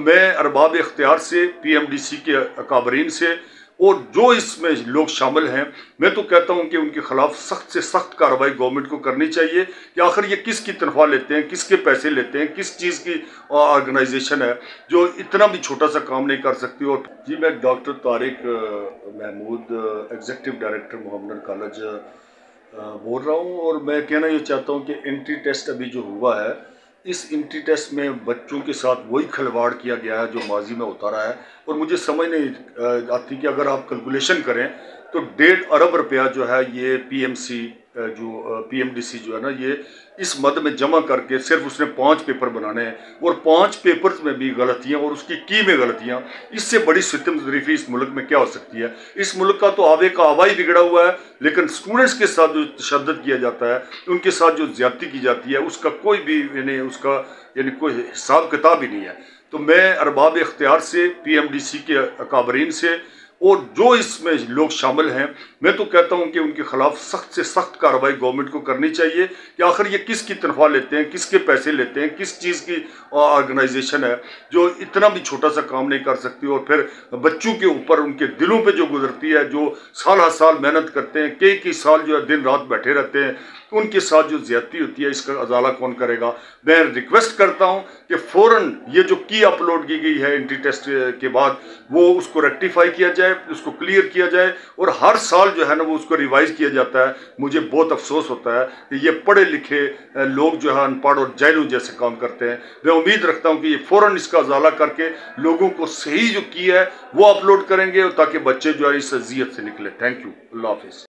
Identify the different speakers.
Speaker 1: मैं अरबाब इख्तियार से, PMDC के अकाबरीन से और जो इसमें लोग शामिल हैं, मैं तो कहता हूं कि उनके खिलाफ सख्त से सख्त कार्रवाई गवर्नमेंट को करनी चाहिए कि आखिर ये किसकी तनख्वाह लेते हैं, किसके पैसे लेते हैं, किस चीज़ की ऑर्गेनाइजेशन है जो इतना भी छोटा सा काम नहीं कर सकती। और जी, मैं doctor Tariq Mahmood, executive director Mohammedan college बोल रहा हूँ। और मैं कहना ये चाहता हूँ कि एंट्री टेस्ट अभी जो हुआ है, इस एंट्री टेस्ट में बच्चों के साथ वही खिलवाड़ किया गया है जो माजी में होता रहा है। और मुझे समझ नहीं आती कि अगर आप कैलकुलेशन करें तो 1.5 अरब रुपया जो है ये PMDC जो है ना, ये इस मद में जमा करके सिर्फ उसने 5 पेपर बनाने हैं और 5 पेपर्स में भी गलतियां और उसकी की में गलतियां। इससे बड़ी सितम ज़रीफ़ी इस मुल्क में क्या हो सकती है। इस मुल्क का तो आवे का आवा ही बिगड़ा हुआ है, लेकिन स्टूडेंट्स के साथ जो तशद्दुद किया जाता है, उनके साथ जो ज्यादती की जाती है, उसका कोई भी कोई हिसाब किताब ही नहीं है। तो मैं अरबाब इख्तियार से, PMDC के अकाबरीन से और जो इसमें लोग शामिल हैं, मैं तो कहता हूं कि उनके खिलाफ सख्त से सख्त कार्रवाई गवर्नमेंट को करनी चाहिए कि आखिर ये किसकी तनख्वाह लेते हैं, किसके पैसे लेते हैं, किस चीज़ की ऑर्गेनाइजेशन है जो इतना भी छोटा सा काम नहीं कर सकती। और फिर बच्चों के ऊपर उनके दिलों पे जो गुजरती है, जो साल हर साल मेहनत करते हैं, कई साल जो है दिन रात बैठे रहते हैं, उनके साथ जो ज्यादती होती है, इसका अजाला कौन करेगा। मैं रिक्वेस्ट करता हूं कि फौरन ये जो की अपलोड की गई है एंट्री टेस्ट के बाद, वो उसको रेक्टिफाई किया जाए, उसको क्लियर किया जाए और हर साल जो है ना वो उसको रिवाइज किया जाता है। मुझे बहुत अफसोस होता है कि ये पढ़े लिखे लोग जो है अनपढ़ और जाहिलों जैसे काम करते हैं। मैं उम्मीद रखता हूं कि ये फौरन इसका अजाला करके लोगों को सही जो की है वो अपलोड करेंगे ताकि बच्चे जो है इस अजियत से निकले। Thank you. अल्लाह हाफिज़।